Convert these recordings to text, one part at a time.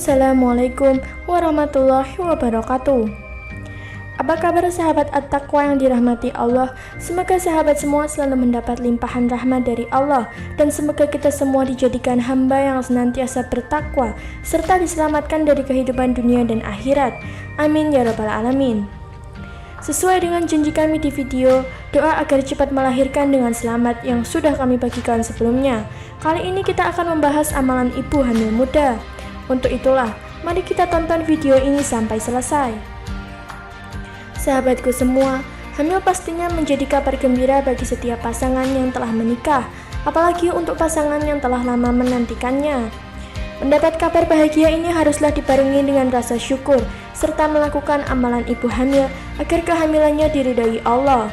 Assalamualaikum warahmatullahi wabarakatuh. Apa kabar sahabat At-Taqwa yang dirahmati Allah? Semoga sahabat semua selalu mendapat limpahan rahmat dari Allah, dan semoga kita semua dijadikan hamba yang senantiasa bertakwa serta diselamatkan dari kehidupan dunia dan akhirat. Amin ya rabbal alamin. Sesuai dengan janji kami di video doa agar cepat melahirkan dengan selamat yang sudah kami bagikan sebelumnya, kali ini kita akan membahas amalan ibu hamil muda. Untuk itulah, mari kita tonton video ini sampai selesai. Sahabatku semua, hamil pastinya menjadi kabar gembira bagi setiap pasangan yang telah menikah, apalagi untuk pasangan yang telah lama menantikannya. Mendapat kabar bahagia ini haruslah dibarengi dengan rasa syukur, serta melakukan amalan ibu hamil agar kehamilannya diridhai Allah.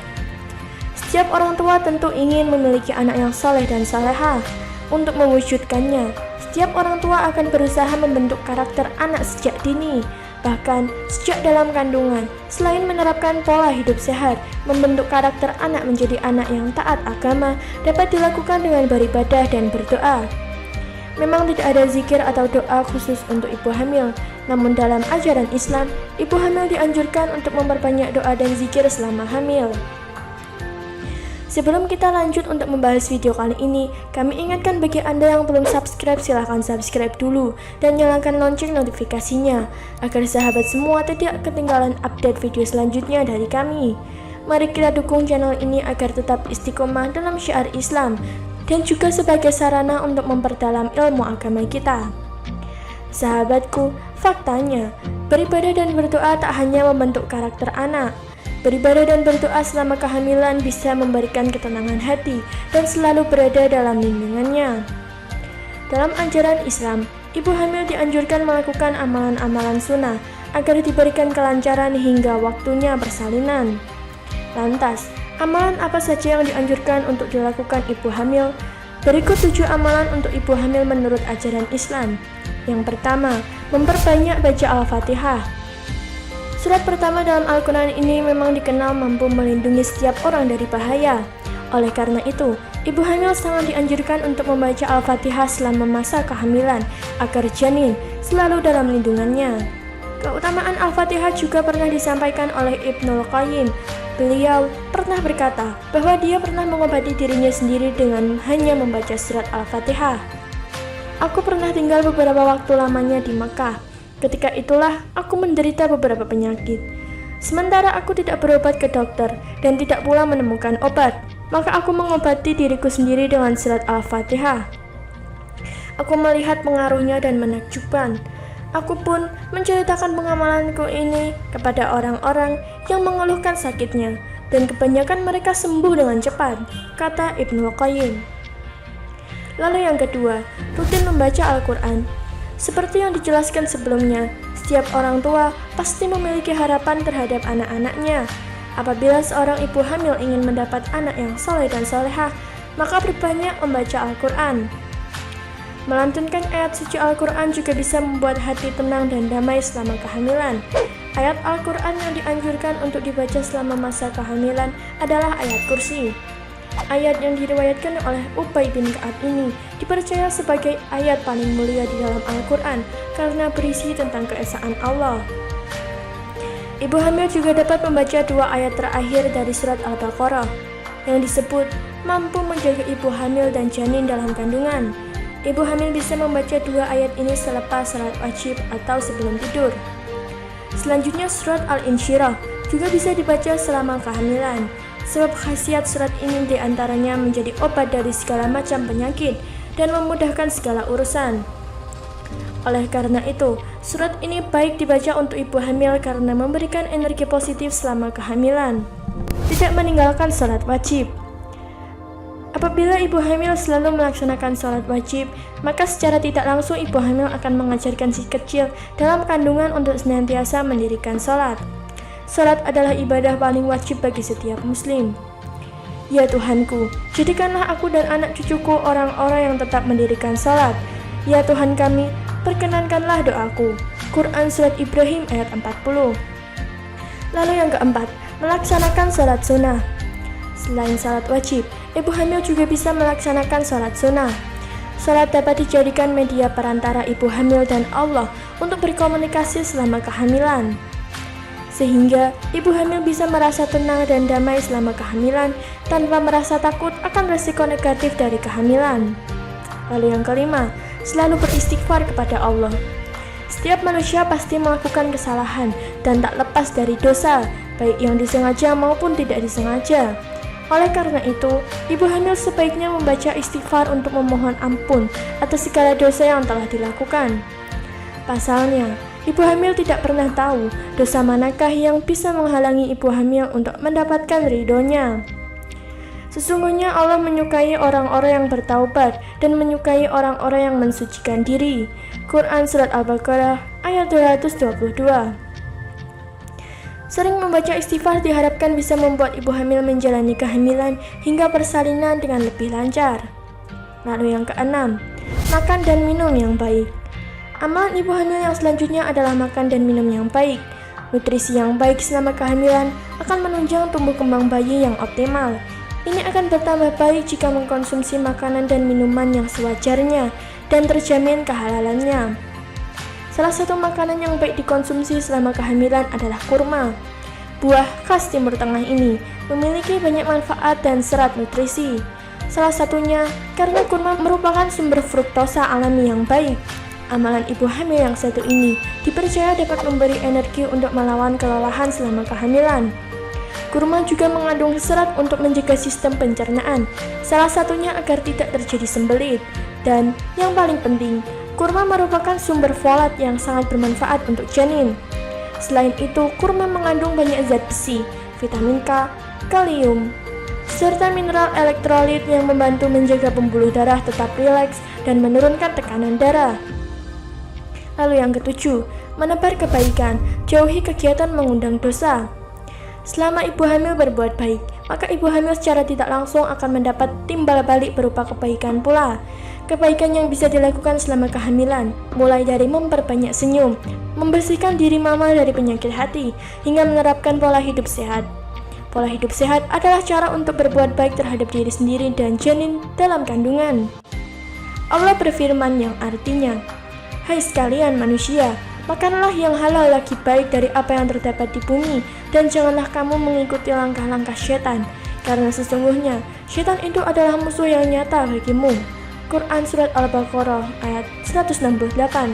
Setiap orang tua tentu ingin memiliki anak yang saleh dan salehah. Untuk mewujudkannya, setiap orang tua akan berusaha membentuk karakter anak sejak dini, bahkan sejak dalam kandungan. Selain menerapkan pola hidup sehat, membentuk karakter anak menjadi anak yang taat agama dapat dilakukan dengan beribadah dan berdoa. Memang tidak ada zikir atau doa khusus untuk ibu hamil, namun dalam ajaran Islam, ibu hamil dianjurkan untuk memperbanyak doa dan zikir selama hamil. Sebelum kita lanjut untuk membahas video kali ini, kami ingatkan bagi Anda yang belum subscribe, silahkan subscribe dulu dan nyalakan lonceng notifikasinya, agar sahabat semua tidak ketinggalan update video selanjutnya dari kami. Mari kita dukung channel ini agar tetap istiqomah dalam syiar Islam, dan juga sebagai sarana untuk memperdalam ilmu agama kita. Sahabatku, faktanya, beribadah dan berdoa tak hanya membentuk karakter anak. Beribadah dan berdoa selama kehamilan bisa memberikan ketenangan hati dan selalu berada dalam lindungannya. Dalam ajaran Islam, ibu hamil dianjurkan melakukan amalan-amalan sunnah agar diberikan kelancaran hingga waktunya persalinan. Lantas, amalan apa saja yang dianjurkan untuk dilakukan ibu hamil? Berikut 7 amalan untuk ibu hamil menurut ajaran Islam. Yang pertama, memperbanyak baca Al-Fatihah. Surat pertama dalam Al-Quran ini memang dikenal mampu melindungi setiap orang dari bahaya. Oleh karena itu, ibu hamil sangat dianjurkan untuk membaca Al-Fatihah selama masa kehamilan agar janin selalu dalam lindungannya. Keutamaan Al-Fatihah juga pernah disampaikan oleh Ibnul Qayyim. Beliau pernah berkata bahwa dia pernah mengobati dirinya sendiri dengan hanya membaca surat Al-Fatihah. Aku pernah tinggal beberapa waktu lamanya di Makkah. Ketika itulah aku menderita beberapa penyakit. Sementara aku tidak berobat ke dokter dan tidak pula menemukan obat, maka aku mengobati diriku sendiri dengan surat Al-Fatihah. Aku melihat pengaruhnya dan menakjubkan. Aku pun menceritakan pengamalanku ini kepada orang-orang yang mengeluhkan sakitnya, dan kebanyakan mereka sembuh dengan cepat, kata Ibnul Qayyim. Lalu yang kedua, rutin membaca Al-Quran. Seperti yang dijelaskan sebelumnya, setiap orang tua pasti memiliki harapan terhadap anak-anaknya. Apabila seorang ibu hamil ingin mendapat anak yang soleh dan solehah, maka berbanyak membaca Al-Quran. Melantunkan ayat suci Al-Quran juga bisa membuat hati tenang dan damai selama kehamilan. Ayat Al-Quran yang dianjurkan untuk dibaca selama masa kehamilan adalah ayat kursi. Ayat yang diriwayatkan oleh Ubay bin Ka'ab ini dipercaya sebagai ayat paling mulia di dalam Al-Quran karena berisi tentang keesaan Allah. Ibu hamil juga dapat membaca 2 ayat terakhir dari surat Al-Baqarah yang disebut mampu menjaga ibu hamil dan janin dalam kandungan. Ibu hamil bisa membaca 2 ayat ini selepas salat wajib atau sebelum tidur. Selanjutnya surat Al-Insyirah juga bisa dibaca selama kehamilan, sebab khasiat surat ini diantaranya menjadi obat dari segala macam penyakit dan memudahkan segala urusan. Oleh karena itu, surat ini baik dibaca untuk ibu hamil karena memberikan energi positif selama kehamilan. Tidak meninggalkan salat wajib. Apabila ibu hamil selalu melaksanakan sholat wajib, maka secara tidak langsung ibu hamil akan mengajarkan si kecil dalam kandungan untuk senantiasa mendirikan sholat. Sholat adalah ibadah paling wajib bagi setiap muslim. Ya Tuhanku, jadikanlah aku dan anak cucuku orang-orang yang tetap mendirikan sholat. Ya Tuhan kami, perkenankanlah doaku. Quran Surat Ibrahim ayat 40. Lalu yang keempat, melaksanakan sholat sunnah. Selain sholat wajib, ibu hamil juga bisa melaksanakan sholat sunnah. Salat dapat dijadikan media perantara ibu hamil dan Allah untuk berkomunikasi selama kehamilan, sehingga ibu hamil bisa merasa tenang dan damai selama kehamilan tanpa merasa takut akan risiko negatif dari kehamilan. Lalu yang kelima, selalu beristighfar kepada Allah. Setiap manusia pasti melakukan kesalahan dan tak lepas dari dosa, baik yang disengaja maupun tidak disengaja. Oleh karena itu, ibu hamil sebaiknya membaca istighfar untuk memohon ampun atas segala dosa yang telah dilakukan. Pasalnya, ibu hamil tidak pernah tahu dosa manakah yang bisa menghalangi ibu hamil untuk mendapatkan ridhonya. Sesungguhnya Allah menyukai orang-orang yang bertaubat dan menyukai orang-orang yang mensucikan diri. Quran Surat Al-Baqarah ayat 222. Sering membaca istighfar diharapkan bisa membuat ibu hamil menjalani kehamilan hingga persalinan dengan lebih lancar. Lalu yang keenam, makan dan minum yang baik. Amalan ibu hamil yang selanjutnya adalah makan dan minum yang baik. Nutrisi yang baik selama kehamilan akan menunjang tumbuh kembang bayi yang optimal. Ini akan bertambah baik jika mengkonsumsi makanan dan minuman yang sewajarnya dan terjamin kehalalannya. Salah satu makanan yang baik dikonsumsi selama kehamilan adalah kurma. Buah khas Timur Tengah ini memiliki banyak manfaat dan serat nutrisi. Salah satunya karena kurma merupakan sumber fruktosa alami yang baik. Amalan ibu hamil yang satu ini dipercaya dapat memberi energi untuk melawan kelelahan selama kehamilan. Kurma juga mengandung serat untuk menjaga sistem pencernaan, salah satunya agar tidak terjadi sembelit. Dan yang paling penting, kurma merupakan sumber folat yang sangat bermanfaat untuk janin. Selain itu, kurma mengandung banyak zat besi, vitamin K, kalium, serta mineral elektrolit yang membantu menjaga pembuluh darah tetap rileks dan menurunkan tekanan darah. Lalu yang ketujuh, menebar kebaikan, jauhi kegiatan mengundang dosa. Selama ibu hamil berbuat baik, maka ibu hamil secara tidak langsung akan mendapat timbal balik berupa kebaikan pula. Kebaikan yang bisa dilakukan selama kehamilan, mulai dari memperbanyak senyum, membersihkan diri mama dari penyakit hati, hingga menerapkan pola hidup sehat. Pola hidup sehat adalah cara untuk berbuat baik terhadap diri sendiri dan janin dalam kandungan. Allah berfirman yang artinya, "Hai sekalian manusia, makanlah yang halal lagi baik dari apa yang terdapat di bumi, dan janganlah kamu mengikuti langkah-langkah setan, karena sesungguhnya setan itu adalah musuh yang nyata bagimu." Quran Surat Al-Baqarah ayat 168.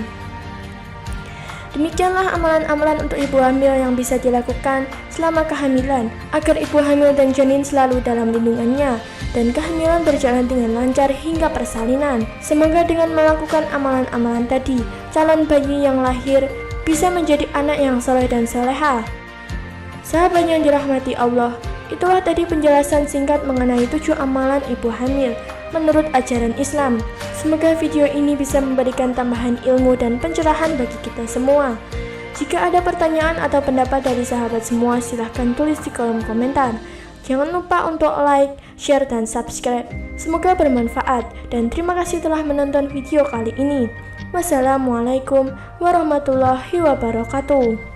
Demikianlah amalan-amalan untuk ibu hamil yang bisa dilakukan selama kehamilan, agar ibu hamil dan janin selalu dalam lindungannya, dan kehamilan berjalan dengan lancar hingga persalinan. Semoga dengan melakukan amalan-amalan tadi, calon bayi yang lahir bisa menjadi anak yang saleh dan saleha. Sahabat yang dirahmati Allah, itulah tadi penjelasan singkat mengenai 7 amalan ibu hamil menurut ajaran Islam. Semoga video ini bisa memberikan tambahan ilmu dan pencerahan bagi kita semua. Jika ada pertanyaan atau pendapat dari sahabat semua, silahkan tulis di kolom komentar. Jangan lupa untuk like, share, dan subscribe. Semoga bermanfaat, dan terima kasih telah menonton video kali ini. Wassalamualaikum warahmatullahi wabarakatuh.